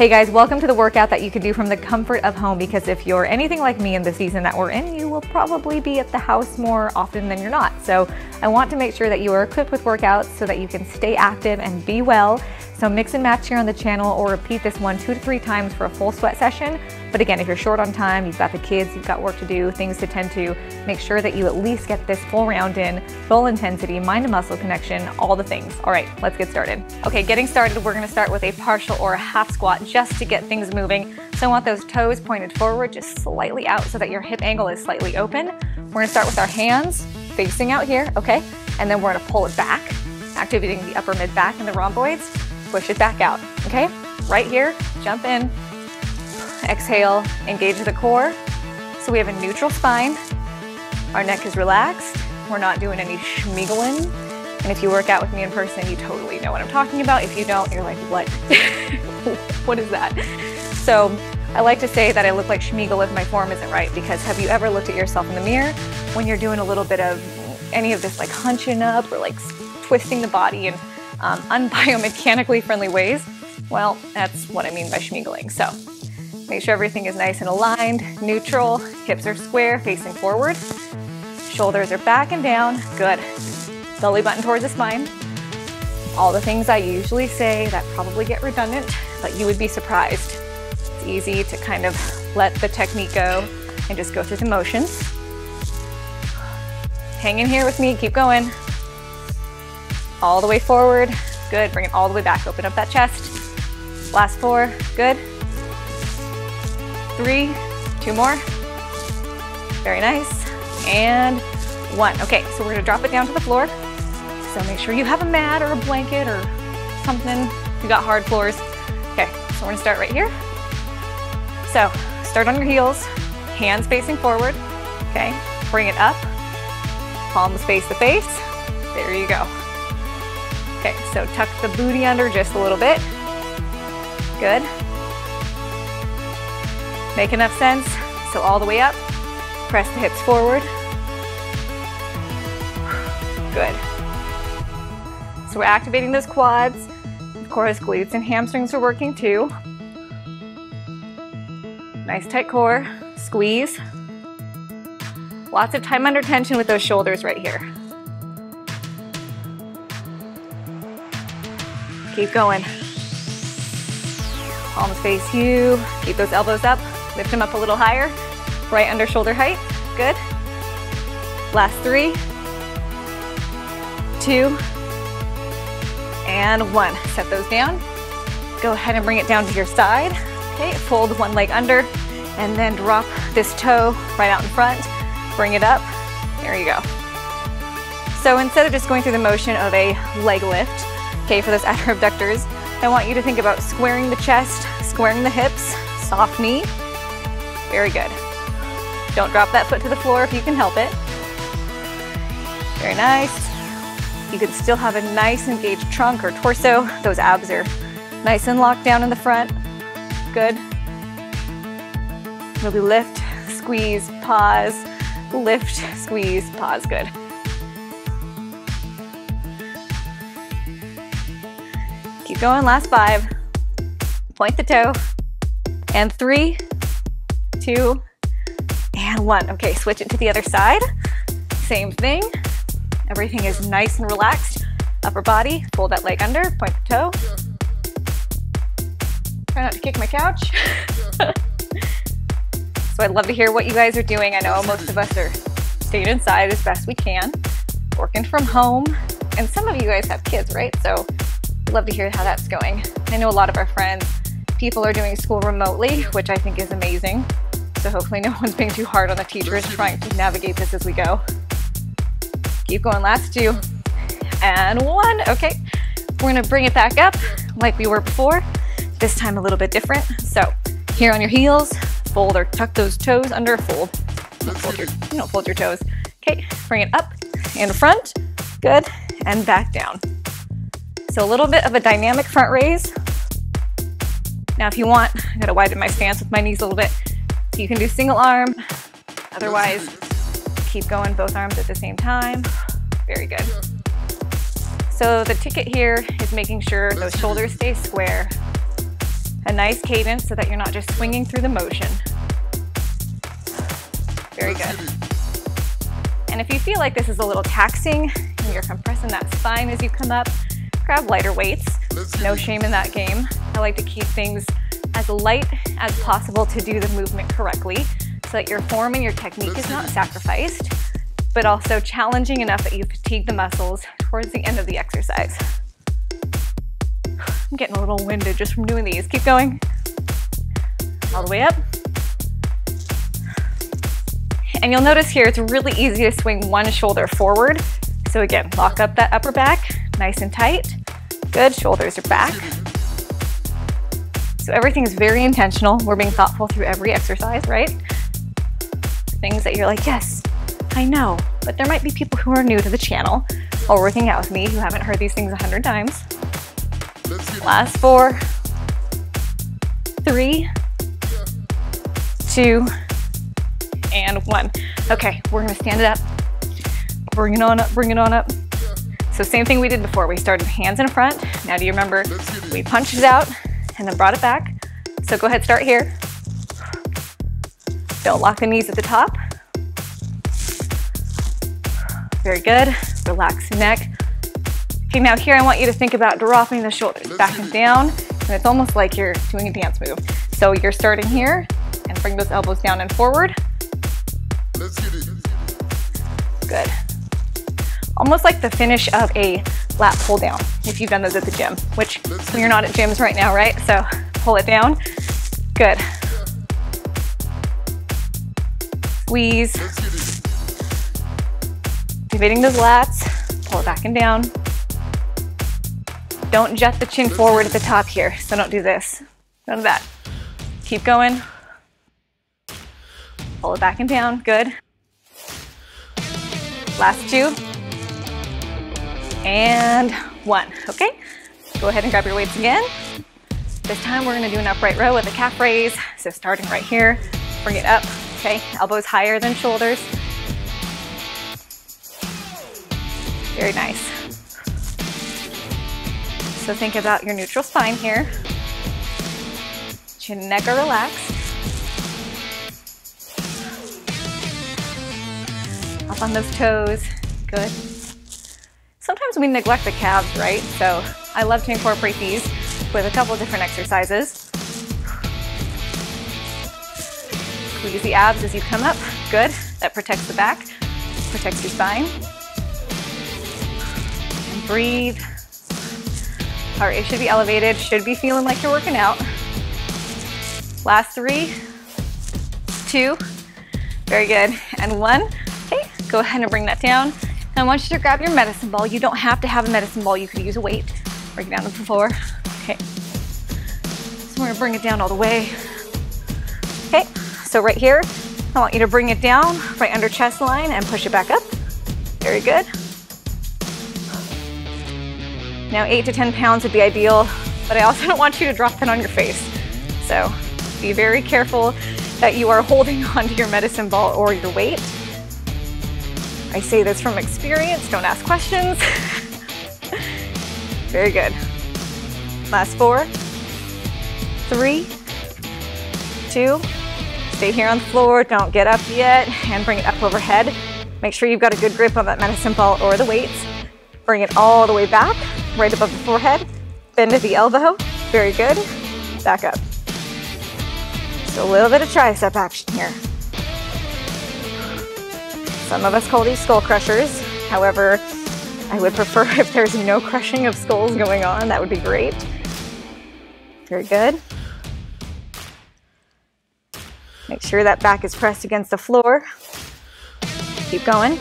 Hey guys, welcome to the workout that you can do from the comfort of home, because if you're anything like me in the season that we're in, you will probably be at the house more often than you're not. So I want to make sure that you are equipped with workouts so that you can stay active and be well. So mix and match here on the channel, or repeat this one 2 to 3 times for a full sweat session. But again, if you're short on time, you've got the kids, you've got work to do, things to tend to, make sure that you at least get this full round in, full intensity, mind to muscle connection, all the things. All right, let's get started. Okay, getting started, we're gonna start with a partial or a half squat just to get things moving. So I want those toes pointed forward, just slightly out so that your hip angle is slightly open. We're gonna start with our hands facing out here, okay? And then we're gonna pull it back, activating the upper mid back and the rhomboids. Push it back out, okay? Right here, jump in, exhale, engage the core. So we have a neutral spine, our neck is relaxed, we're not doing any schmiegling. And if you work out with me in person, you totally know what I'm talking about. If you don't, you're like, what? What is that? So I like to say that I look like Schmiegel if my form isn't right, because have you ever looked at yourself in the mirror when you're doing a little bit of any of this like hunching up or like twisting the body in unbiomechanically friendly ways? Well, that's what I mean by schmiegling. So make sure everything is nice and aligned, neutral, hips are square, facing forward, shoulders are back and down, good. Belly button towards the spine. All the things I usually say that probably get redundant, but you would be surprised. It's easy to kind of let the technique go and just go through the motions. Hang in here with me, keep going. All the way forward, good. Bring it all the way back, open up that chest. Last 4, good. 3, 2 more. Very nice. And 1. Okay, so we're gonna drop it down to the floor. So make sure you have a mat or a blanket or something. You got hard floors. Okay, so we're gonna start right here. So start on your heels, hands facing forward. Okay, bring it up, palms face to face. There you go. Okay, so tuck the booty under just a little bit. Good. Make enough sense. So all the way up, press the hips forward. Good. So we're activating those quads. Of course, glutes and hamstrings are working too. Nice tight core, squeeze. Lots of time under tension with those shoulders right here. Keep going. Palms face you. Keep those elbows up. Lift them up a little higher. Right under shoulder height. Good. Last 3, 2, and 1. Set those down. Go ahead and bring it down to your side. Okay, fold one leg under and then drop this toe right out in front. Bring it up. There you go. So instead of just going through the motion of a leg lift, okay, for those outer abductors, I want you to think about squaring the chest, squaring the hips, soft knee. Very good. Don't drop that foot to the floor if you can help it. Very nice. You can still have a nice engaged trunk or torso. Those abs are nice and locked down in the front. Good. Really lift, squeeze, pause, lift, squeeze, pause. Good. Keep going, last 5. Point the toe. And 3, 2, and 1. Okay, switch it to the other side. Same thing. Everything is nice and relaxed. Upper body, fold that leg under, point the toe. Try not to kick my couch. So I'd love to hear what you guys are doing. I know most of us are staying inside as best we can, working from home, and some of you guys have kids, right? So I'd love to hear how that's going. I know a lot of our friends, people are doing school remotely, which I think is amazing. So hopefully no one's being too hard on the teachers trying to navigate this as we go. Keep going, last 2, and 1. Okay, we're gonna bring it back up like we were before, this time a little bit different. So here on your heels, fold or tuck those toes under, fold. You don't fold your toes. Okay, bring it up in front, good, and back down. So a little bit of a dynamic front raise. Now if you want, I gotta widen my stance with my knees a little bit. So you can do single arm, otherwise keep going both arms at the same time. Very good. So the ticket here is making sure those shoulders stay square. A nice cadence so that you're not just swinging through the motion. Very good. And if you feel like this is a little taxing and you're compressing that spine as you come up, grab lighter weights. No shame in that game. I like to keep things as light as possible to do the movement correctly so that your form and your technique is not sacrificed, but also challenging enough that you fatigue the muscles towards the end of the exercise. I'm getting a little winded just from doing these. Keep going. All the way up. And you'll notice here it's really easy to swing one shoulder forward. So again, lock up that upper back, nice and tight. Good, shoulders are back. So everything is very intentional. We're being thoughtful through every exercise, right? Things that you're like, yes, I know, but there might be people who are new to the channel or working out with me who haven't heard these things 100 times. Last 4, 3, 2, and 1. Okay, we're gonna stand it up. Bring it on up, bring it on up. So same thing we did before. We started hands in front. Now do you remember we punched it out and then brought it back? So go ahead, start here. Don't lock the knees at the top. Very good. Relax the neck. Okay, now here I want you to think about dropping the shoulders back and down, and it's almost like you're doing a dance move. So you're starting here and bring those elbows down and forward. Good. Almost like the finish of a lat pull down, if you've done those at the gym, which you're not at gyms right now, right? So pull it down. Good. Squeeze. Activating those lats. Pull it back and down. Don't jet the chin forward at the top here, so don't do this. None of that. Keep going. Pull it back and down. Good. Last 2. And 1. Okay, go ahead and grab your weights again. This time we're gonna do an upright row with a calf raise. So starting right here, bring it up, okay? Elbows higher than shoulders. Very nice. So think about your neutral spine here. Chin and neck are relaxed. Up on those toes, good. Sometimes we neglect the calves, right? So I love to incorporate these with a couple different exercises. Squeeze the abs as you come up, good. That protects the back, protects your spine. And breathe. Heart rate should be elevated, should be feeling like you're working out. Last 3, 2, very good, and 1. Okay, go ahead and bring that down. I want you to grab your medicine ball. You don't have to have a medicine ball. You could use a weight. Bring it down to the floor. Okay. So we're gonna bring it down all the way. Okay, so right here, I want you to bring it down right under chest line and push it back up. Very good. Now 8 to 10 pounds would be ideal, but I also don't want you to drop it on your face. So be very careful that you are holding onto your medicine ball or your weight. I say this from experience, don't ask questions. Very good. Last 4, 3, 2, stay here on the floor, don't get up yet, and bring it up overhead. Make sure you've got a good grip on that medicine ball or the weights. Bring it all the way back, right above the forehead. Bend at the elbow, very good. Back up. So a little bit of tricep action here. Some of us call these skull crushers. However, I would prefer if there's no crushing of skulls going on, that would be great. Very good. Make sure that back is pressed against the floor. Keep going.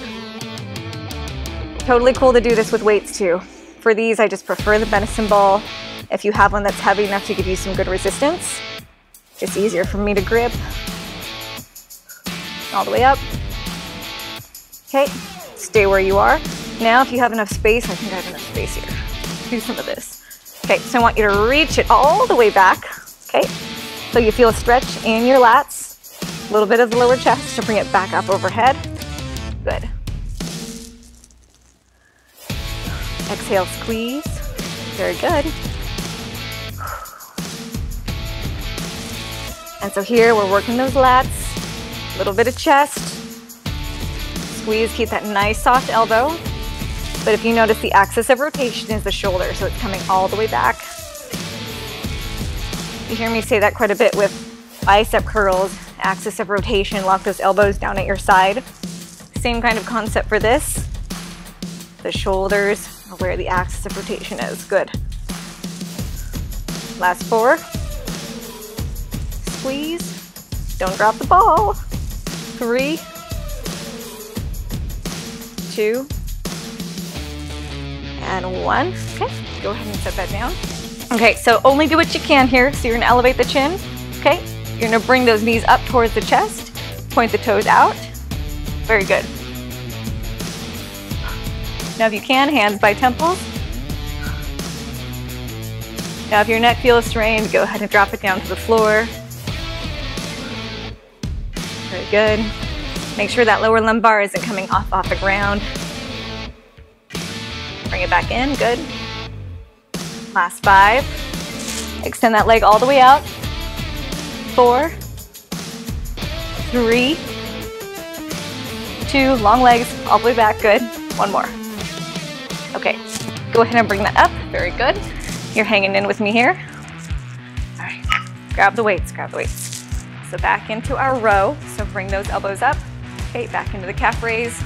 Totally cool to do this with weights too. For these, I just prefer the medicine ball. If you have one that's heavy enough to give you some good resistance, just easier for me to grip. All the way up. Okay, stay where you are. Now, if you have enough space, I think I have enough space here. Do some of this. Okay, so I want you to reach it all the way back. Okay, so you feel a stretch in your lats, a little bit of the lower chest to bring it back up overhead. Good. Exhale, squeeze. Very good. And so here we're working those lats, a little bit of chest, squeeze, keep that nice soft elbow. But if you notice, the axis of rotation is the shoulder, so it's coming all the way back. You hear me say that quite a bit with bicep curls, axis of rotation, lock those elbows down at your side. Same kind of concept for this. The shoulders are where the axis of rotation is. Good. Last 4. Squeeze. Don't drop the ball. 3, 2, and 1. Okay, go ahead and set that down. Okay, so only do what you can here. So you're gonna elevate the chin. Okay, you're gonna bring those knees up towards the chest. Point the toes out. Very good. Now if you can, hands by temples. Now if your neck feels strained, go ahead and drop it down to the floor. Very good. Make sure that lower lumbar isn't coming off the ground. Bring it back in, good. Last 5. Extend that leg all the way out. 4, 3, 2, long legs all the way back, good. 1 more. Okay, go ahead and bring that up, very good. You're hanging in with me here. All right, grab the weights, grab the weights. So back into our row, so bring those elbows up. Okay, back into the calf raise.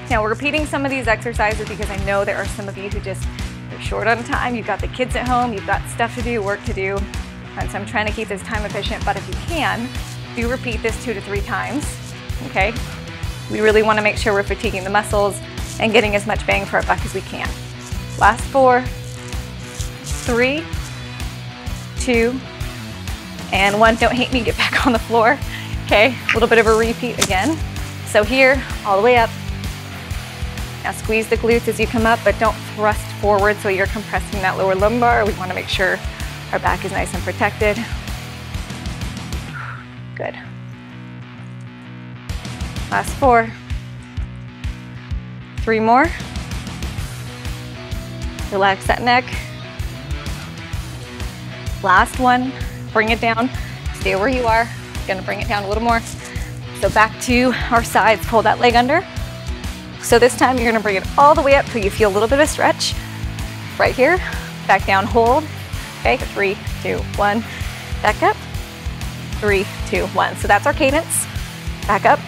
Now we're repeating some of these exercises because I know there are some of you who just are short on time. You've got the kids at home, you've got stuff to do, work to do. And so I'm trying to keep this time efficient, but if you can, do repeat this 2 to 3 times, okay? We really wanna make sure we're fatiguing the muscles and getting as much bang for our buck as we can. Last 4, 3, 2, and 1. Don't hate me, get back on the floor. Okay, a little bit of a repeat again. So here, all the way up. Now squeeze the glutes as you come up, but don't thrust forward so you're compressing that lower lumbar. We wanna make sure our back is nice and protected. Good. Last 4. 3 more. Relax that neck. Last 1. Bring it down. Stay where you are. Gonna bring it down a little more. So back to our sides. Pull that leg under. So this time you're gonna bring it all the way up till you feel a little bit of stretch. Right here. Back down, hold. Okay, 3, 2, 1. Back up. 3, 2, 1. So that's our cadence. Back up.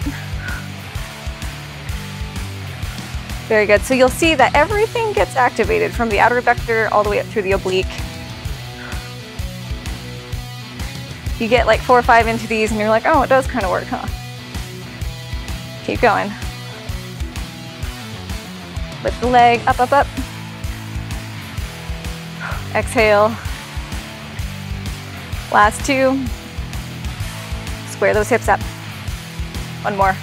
Very good. So you'll see that everything gets activated from the outer abductor all the way up through the oblique. You get like 4 or 5 into these and you're like, oh, it does kind of work, huh? Keep going. Lift the leg, up, up, up. Exhale. Last 2. Square those hips up. 1 more.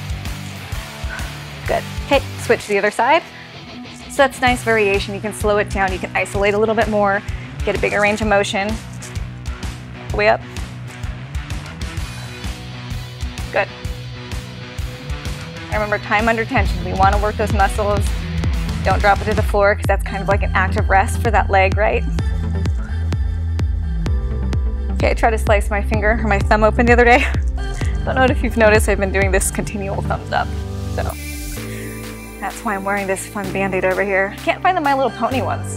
Good. Okay, switch to the other side. So that's nice variation. You can slow it down. You can isolate a little bit more, get a bigger range of motion. Way up. Good. And remember, time under tension. We want to work those muscles. Don't drop it to the floor because that's kind of like an active rest for that leg, right? Okay, I tried to slice my finger or my thumb open the other day. Don't know if you've noticed, I've been doing this continual thumbs up. So that's why I'm wearing this fun Band-Aid over here. Can't find the My Little Pony ones.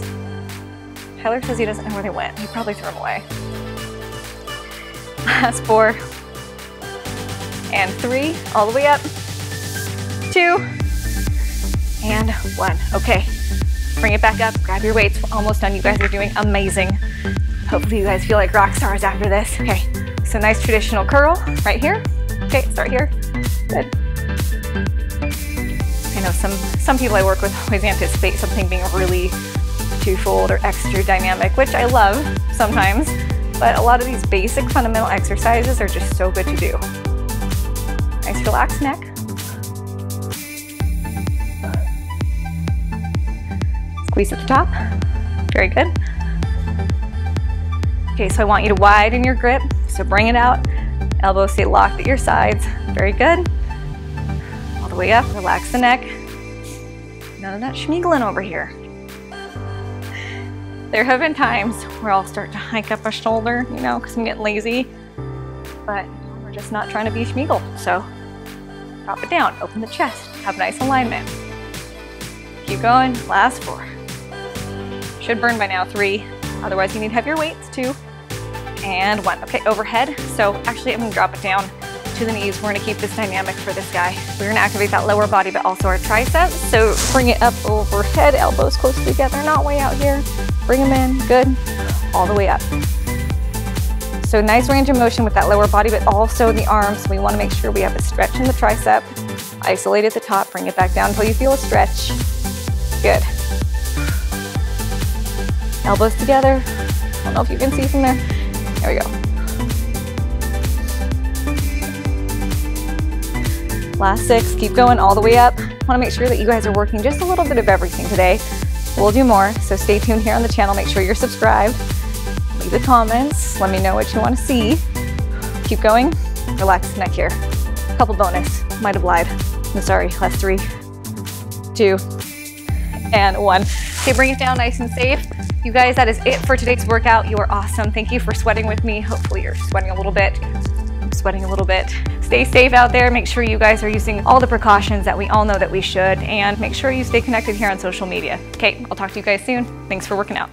Tyler says he doesn't know where they went. He probably threw them away. Last 4. And 3, all the way up. 2. And 1. Okay, bring it back up, grab your weights. We're almost done. You guys are doing amazing. Hopefully you guys feel like rock stars after this. Okay, so nice traditional curl right here. Okay, start here. Good. I know some people I work with always anticipate something being really twofold or extra dynamic, which I love sometimes, but a lot of these basic fundamental exercises are just so good to do. Nice relaxed neck. Squeeze at the top. Very good. Okay, so I want you to widen your grip. So bring it out. Elbows stay locked at your sides. Very good. All the way up, relax the neck. None of that schmeagling over here. There have been times where I'll start to hike up a shoulder, you know, because I'm getting lazy. but we're just not trying to be Schmeagle. So drop it down, open the chest, have nice alignment. Keep going, last 4. Should burn by now, 3. Otherwise you need heavier weights, 2. And 1. Okay, overhead. So actually I'm gonna drop it down to the knees. We're gonna keep this dynamic for this guy. We're gonna activate that lower body, but also our triceps. So bring it up overhead, elbows close together, not way out here. Bring them in, good. All the way up. So nice range of motion with that lower body, but also the arms. We wanna make sure we have a stretch in the tricep. Isolate at the top, bring it back down until you feel a stretch. Good. Elbows together. I don't know if you can see from there. There we go. Last 6, keep going all the way up. I wanna make sure that you guys are working just a little bit of everything today. We'll do more, so stay tuned here on the channel. Make sure you're subscribed. Leave the comments, let me know what you wanna see. Keep going, relax the neck here. Couple bonus, might have lied. I'm sorry, last 3, 2, and 1. Okay, bring it down nice and safe. You guys, that is it for today's workout. You are awesome. Thank you for sweating with me. Hopefully you're sweating a little bit. I'm sweating a little bit. Stay safe out there. Make sure you guys are using all the precautions that we all know that we should, and make sure you stay connected here on social media. Okay, I'll talk to you guys soon. Thanks for working out.